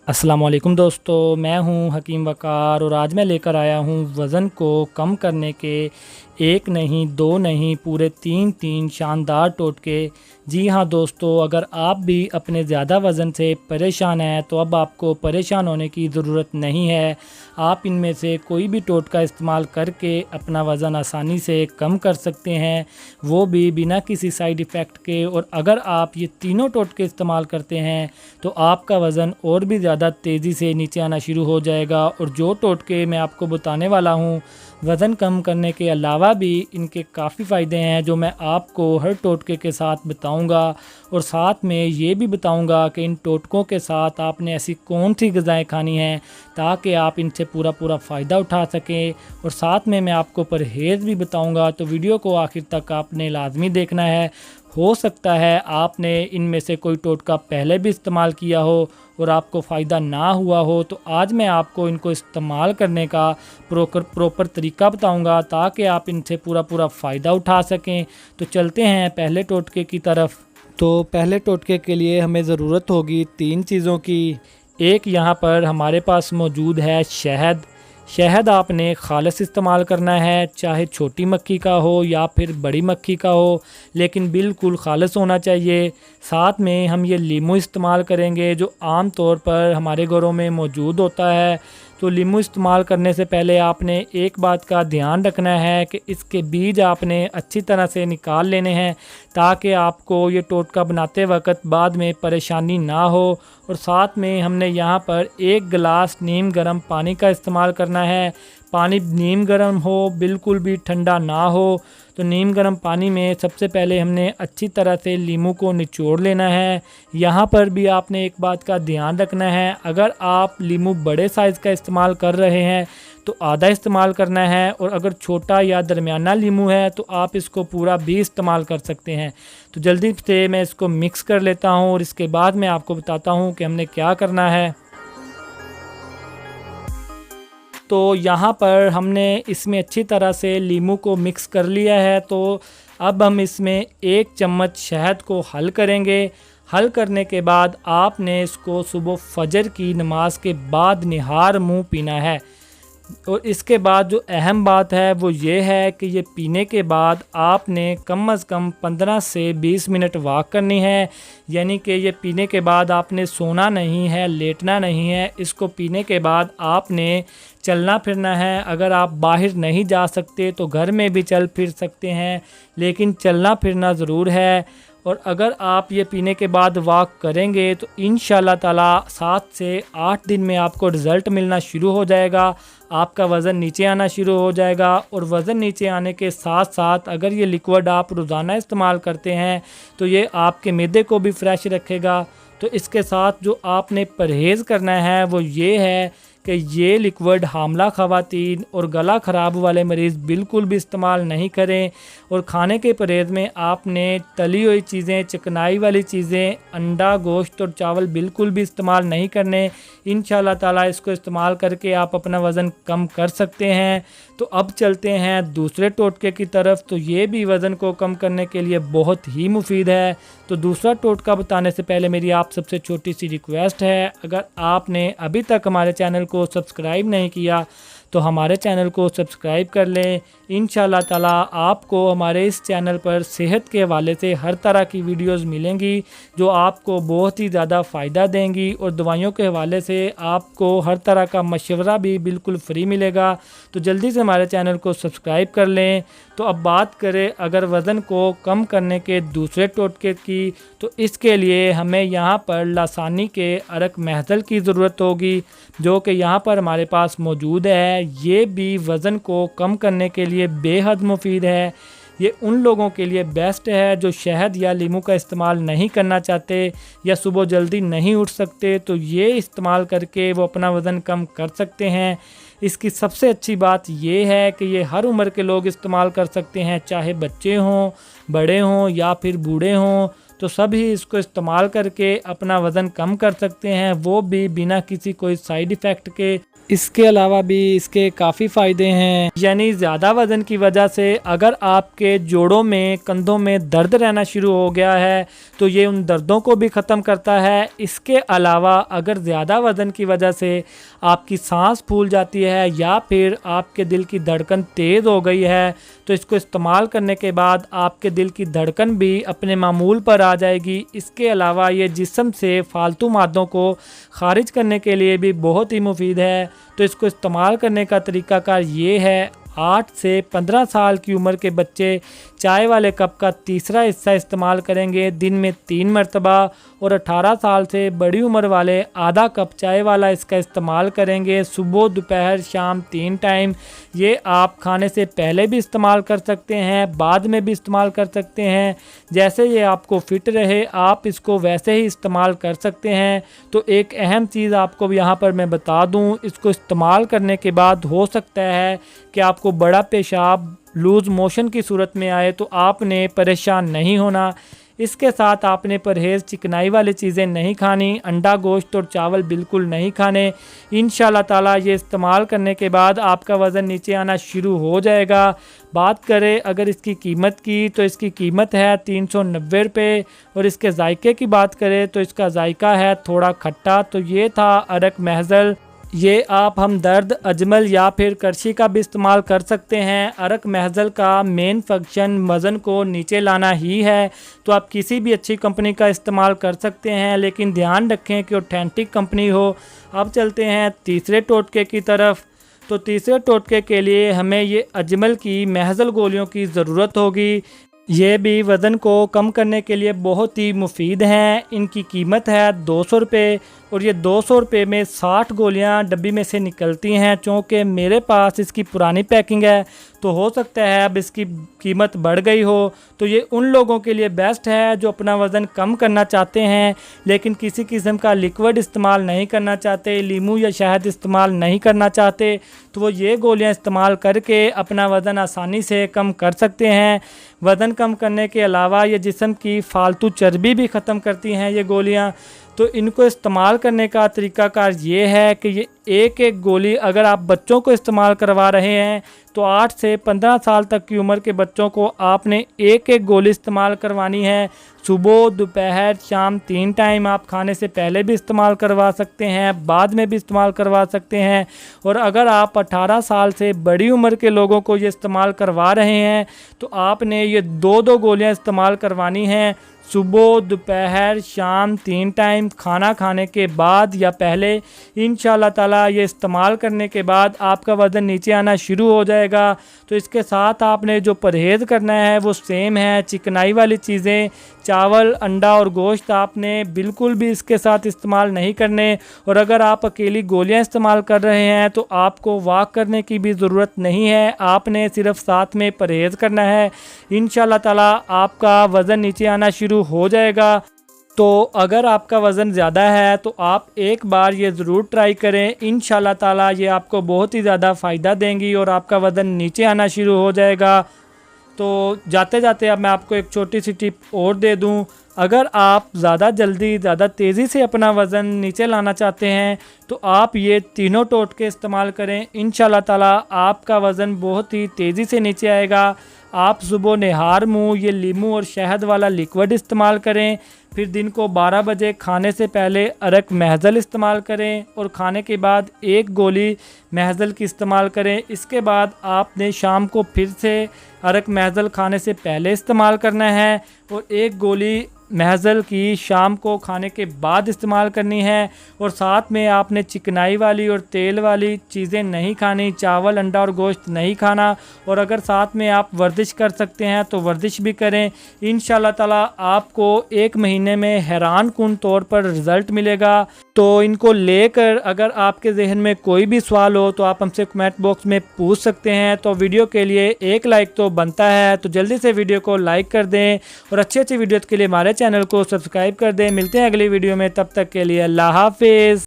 अस्सलाम वालेकुम दोस्तों, मैं हूं हकीम वकार और आज मैं लेकर आया हूं वज़न को कम करने के एक नहीं दो नहीं पूरे तीन शानदार टोटके। जी हां दोस्तों, अगर आप भी अपने ज़्यादा वज़न से परेशान हैं तो अब आपको परेशान होने की ज़रूरत नहीं है। आप इनमें से कोई भी टोटका इस्तेमाल करके अपना वज़न आसानी से कम कर सकते हैं, वो भी बिना किसी साइड इफ़ेक्ट के। और अगर आप ये तीनों टोटके इस्तेमाल करते हैं तो आपका वज़न और भी ज़्यादा तेज़ी से नीचे आना शुरू हो जाएगा। और जो टोटके मैं आपको बताने वाला हूँ, वज़न कम करने के अलावा भी इनके काफ़ी फ़ायदे हैं जो मैं आपको हर टोटके के साथ बताऊंगा। और साथ में ये भी बताऊंगा कि इन टोटकों के साथ आपने ऐसी कौन सी ग़िज़ाएँ खानी हैं ताकि आप इनसे पूरा फ़ायदा उठा सकें। और साथ में मैं आपको परहेज़ भी बताऊंगा, तो वीडियो को आखिर तक आपने लाजमी देखना है। हो सकता है आपने इनमें से कोई टोटका पहले भी इस्तेमाल किया हो और आपको फ़ायदा ना हुआ हो, तो आज मैं आपको इनको इस्तेमाल करने का प्रॉपर तरीका बताऊंगा ताकि आप इनसे पूरा फ़ायदा उठा सकें। तो चलते हैं पहले टोटके की तरफ। तो पहले टोटके के लिए हमें ज़रूरत होगी तीन चीज़ों की। एक यहाँ पर हमारे पास मौजूद है शहद। शहद आपने खालिस इस्तेमाल करना है, चाहे छोटी मक्खी का हो या फिर बड़ी मक्खी का हो, लेकिन बिल्कुल खालिस होना चाहिए। साथ में हम ये लीमू इस्तेमाल करेंगे जो आम तौर पर हमारे घरों में मौजूद होता है। तो लीमू इस्तेमाल करने से पहले आपने एक बात का ध्यान रखना है कि इसके बीज आपने अच्छी तरह से निकाल लेने हैं ताकि आपको ये टोटका बनाते वक्त बाद में परेशानी ना हो। और साथ में हमने यहाँ पर एक गिलास नीम गर्म पानी का इस्तेमाल करना है। पानी नीम गर्म हो, बिल्कुल भी ठंडा ना हो। तो नीम गर्म पानी में सबसे पहले हमने अच्छी तरह से लीमू को निचोड़ लेना है। यहाँ पर भी आपने एक बात का ध्यान रखना है, अगर आप लीमू बड़े साइज़ का इस्तेमाल कर रहे हैं तो आधा इस्तेमाल करना है, और अगर छोटा या दरमियाना लीमू है तो आप इसको पूरा भी इस्तेमाल कर सकते हैं। तो जल्दी से मैं इसको मिक्स कर लेता हूँ और इसके बाद मैं आपको बताता हूँ कि हमने क्या करना है। तो यहाँ पर हमने इसमें अच्छी तरह से लीमू को मिक्स कर लिया है। तो अब हम इसमें एक चम्मच शहद को हल करेंगे। हल करने के बाद आपने इसको सुबह फजर की नमाज के बाद निहार मुंह पीना है। और इसके बाद जो अहम बात है वो ये है कि ये पीने के बाद आपने कम अज़ कम 15 से 20 मिनट वॉक करनी है। यानी कि ये पीने के बाद आपने सोना नहीं है, लेटना नहीं है। इसको पीने के बाद आपने चलना फिरना है। अगर आप बाहर नहीं जा सकते तो घर में भी चल फिर सकते हैं, लेकिन चलना फिरना ज़रूर है। और अगर आप ये पीने के बाद वॉक करेंगे तो इंशाल्लाह ताला 7 से 8 दिन में आपको रिज़ल्ट मिलना शुरू हो जाएगा। आपका वज़न नीचे आना शुरू हो जाएगा। और वज़न नीचे आने के साथ साथ अगर ये लिक्विड आप रोज़ाना इस्तेमाल करते हैं तो ये आपके मैदे को भी फ्रेश रखेगा। तो इसके साथ जो आपने परहेज़ करना है वो ये है कि ये लिक्विड हामला ख़वातीन और गला ख़राब वाले मरीज़ बिल्कुल भी इस्तेमाल नहीं करें। और खाने के परहेज़ में आपने तली हुई चीज़ें, चिकनाई वाली चीज़ें, अंडा, गोश्त और चावल बिल्कुल भी इस्तेमाल नहीं करने। इंशाल्लाह ताला इसको इस्तेमाल करके आप अपना वज़न कम कर सकते हैं। तो अब चलते हैं दूसरे टोटके की तरफ। तो ये भी वज़न को कम करने के लिए बहुत ही मुफीद है। तो दूसरा टोटका बताने से पहले मेरी आप सबसे छोटी सी रिक्वेस्ट है, अगर आपने अभी तक हमारे चैनल को सब्सक्राइब नहीं किया तो हमारे चैनल को सब्सक्राइब कर लें। इंशाल्लाह ताला आपको हमारे इस चैनल पर सेहत के हवाले से हर तरह की वीडियोस मिलेंगी जो आपको बहुत ही ज़्यादा फ़ायदा देंगी। और दवाइयों के हवाले से आपको हर तरह का मशवरा भी बिल्कुल फ्री मिलेगा। तो जल्दी से हमारे चैनल को सब्सक्राइब कर लें। तो अब बात करें अगर वज़न को कम करने के दूसरे टोटके की, तो इसके लिए हमें यहाँ पर लासानी के अरक महजल की ज़रूरत होगी जो कि यहाँ पर हमारे पास मौजूद है। ये भी वज़न को कम करने के लिए बेहद मुफीद है। ये उन लोगों के लिए बेस्ट है जो शहद या लीमू का इस्तेमाल नहीं करना चाहते या सुबह जल्दी नहीं उठ सकते, तो ये इस्तेमाल करके वो अपना वज़न कम कर सकते हैं। इसकी सबसे अच्छी बात ये है कि ये हर उम्र के लोग इस्तेमाल कर सकते हैं, चाहे बच्चे हों, बड़े हों या फिर बूढ़े हों। तो सभी इसको इस्तेमाल करके अपना वज़न कम कर सकते हैं, वो भी बिना किसी कोई साइड इफ़ेक्ट के। اس کے علاوہ بھی اس کے کافی فائدے ہیں، یعنی زیادہ وزن کی وجہ سے اگر آپ کے جوڑوں میں کندھوں میں درد رہنا شروع ہو گیا ہے تو یہ ان دردوں کو بھی ختم کرتا ہے۔ اس کے علاوہ اگر زیادہ وزن کی وجہ سے آپ کی سانس پھول جاتی ہے یا پھر آپ کے دل کی دھڑکن تیز ہو گئی ہے تو اس کو استعمال کرنے کے بعد آپ کے دل کی دھڑکن بھی اپنے معمول پر آ جائے گی۔ اس کے علاوہ یہ جسم سے فالتو مادوں کو خارج کرنے کے لیے بھی بہت ہی مفید ہے۔ تو اس کو استعمال کرنے کا طریقہ کار یہ ہے، 8 سے 15 سال کی عمر کے بچے چائے والے کپ کا تیسرا حصہ استعمال کریں گے دن میں 3 مرتبہ، اور 18 سال سے بڑی عمر والے آدھا کپ چائے والا اس کا استعمال کریں گے صبح، دوپہر، شام 3 ٹائم۔ یہ آپ کھانے سے پہلے بھی استعمال کر سکتے ہیں، بعد میں بھی استعمال کر سکتے ہیں، جیسے یہ آپ کو فٹ رہے آپ اس کو ویسے ہی استعمال کر سکتے ہیں۔ تو ایک اہم چیز آپ کو یہاں پر میں بتا دوں، اس کو استعمال کرنے کے بعد ہو سکتا ہے کہ آپ کو بڑا پیشاب لوز موشن کی صورت میں آئے تو آپ نے پریشان نہیں ہونا۔ اس کے ساتھ آپ نے پرہیز چکنائی والی چیزیں نہیں کھانی، انڈا، گوشت اور چاول بالکل نہیں کھانے۔ انشاءاللہ تعالیٰ یہ استعمال کرنے کے بعد آپ کا وزن نیچے آنا شروع ہو جائے گا۔ بات کریں اگر اس کی قیمت کی تو اس کی قیمت ہے 390 روپے، اور اس کے ذائقے کی بات کریں تو اس کا ذائقہ ہے تھوڑا کھٹا۔ تو یہ تھا ارک محضل، یہ آپ ہمدرد، اجمل یا پھر کرشی کا بھی استعمال کر سکتے ہیں۔ ارک محضل کا مین فنکشن وزن کو نیچے لانا ہی ہے، تو آپ کسی بھی اچھی کمپنی کا استعمال کر سکتے ہیں، لیکن دھیان رکھیں کہ اوتھینٹک کمپنی ہو۔ اب چلتے ہیں تیسرے ٹوٹکے کی طرف۔ تو تیسرے ٹوٹکے کے لیے ہمیں یہ اجمل کی محضل گولیوں کی ضرورت ہوگی۔ یہ بھی وزن کو کم کرنے کے لیے بہت ہی مفید ہیں۔ ان کی قیمت ہے 200 روپے، اور یہ 200 روپے میں 60 گولیاں ڈبی میں سے نکلتی ہیں۔ چونکہ میرے پاس اس کی پرانی پیکنگ ہے تو ہو سکتا ہے اب اس کی قیمت بڑھ گئی ہو، تو یہ ان لوگوں کے لیے بیسٹ ہے جو اپنا وزن کم کرنا چاہتے ہیں لیکن کسی قسم کا لیکوڈ استعمال نہیں کرنا چاہتے، لیمو یا شہد استعمال نہیں کرنا چاہتے، تو وہ یہ گولیاں استعمال کر کے اپنا وزن آسانی سے کم کر سکتے ہیں۔ وزن کم کرنے کے علاوہ یہ جسم کی فالتو چربی بھی ختم کرتی ہیں یہ گولیاں۔ تو ان کو استعمال کرنے کا طریقہ کار یہ ہے کہ یہ ایک گولی اگر آپ بچوں کو استعمال کروا رہے ہیں تو 8 سے 15 سال تک کی عمر کے بچوں کو آپ نے ایک گولی استعمال کروانی ہے صبح، دوپہر، شام 3 ٹائم۔ آپ کھانے سے پہلے بھی استعمال کروا سکتے ہیں، بعد میں بھی استعمال کروا سکتے ہیں، اور اگر آپ 18 سال سے بڑی عمر کے لوگوں کو یہ استعمال کروا رہے ہیں تو آپ نے یہ 2 گولیاں استعمال کروانی ہیں صبح، دوپہر، شام 3 ٹائم، کھانا کھانے کے بعد یا پہلے۔ انشاءاللہ تعالیٰ یہ استعمال کرنے کے بعد آپ کا وزن نیچے آنا شروع ہو جائے گا۔ تو اس کے ساتھ آپ نے جو پرہیز کرنا ہے وہ سیم ہے، چکنائی والی چیزیں، چاول، انڈا اور گوشت آپ نے بالکل بھی اس کے ساتھ استعمال نہیں کرنے، اور اگر آپ اکیلی گولیاں استعمال کر رہے ہیں تو آپ کو واک کرنے کی بھی ضرورت نہیں ہے، آپ نے صرف ساتھ میں پرہیز کرنا ہے۔ انشاءاللہ تعالیٰ آپ کا وزن نیچے آنا شروع ہو جائے گا۔ تو اگر آپ کا وزن زیادہ ہے تو آپ ایک بار یہ ضرور ٹرائی کریں، انشاءاللہ تعالیٰ یہ آپ کو بہت ہی زیادہ فائدہ دیں گی اور آپ کا وزن نیچے آنا شروع ہو جائے گا۔ تو جاتے جاتے اب میں آپ کو ایک چھوٹی سی ٹپ اور دے دوں، اگر آپ زیادہ جلدی، زیادہ تیزی سے اپنا وزن نیچے لانا چاہتے ہیں تو آپ یہ تینوں ٹوٹکے استعمال کریں، انشاءاللہ تعالیٰ آپ کا وزن بہت ہی تیزی سے نیچے آئے گا۔ آپ صبح نہار منہ یہ لیمو اور شہد والا لیکوڈ استعمال کریں، پھر دن کو 12 بجے کھانے سے پہلے ارک محضل استعمال کریں، اور کھانے کے بعد 1 گولی محضل کی استعمال کریں۔ اس کے بعد آپ نے شام کو پھر سے ارک محضل کھانے سے پہلے استعمال کرنا ہے، اور 1 گولی محضل کی شام کو کھانے کے بعد استعمال کرنی ہے، اور ساتھ میں آپ نے چکنائی والی اور تیل والی چیزیں نہیں کھانی، چاول، انڈا اور گوشت نہیں کھانا، اور اگر ساتھ میں آپ ورزش کر سکتے ہیں تو ورزش بھی کریں۔ انشاءاللہ تعالیٰ آپ کو 1 مہینے میں حیران کن طور پر رزلٹ ملے گا۔ تو ان کو لے کر اگر آپ کے ذہن میں کوئی بھی سوال ہو تو آپ ہم سے کمنٹ باکس میں پوچھ سکتے ہیں۔ تو ویڈیو کے لیے 1 لائک تو بنتا ہے، تو جلدی سے ویڈیو کو لائک کر دیں، اور اچھی ویڈیوز کے لیے ہمارے چینل کو سبسکرائب کر دیں۔ ملتے ہیں اگلی ویڈیو میں، تب تک کے لیے اللہ حافظ۔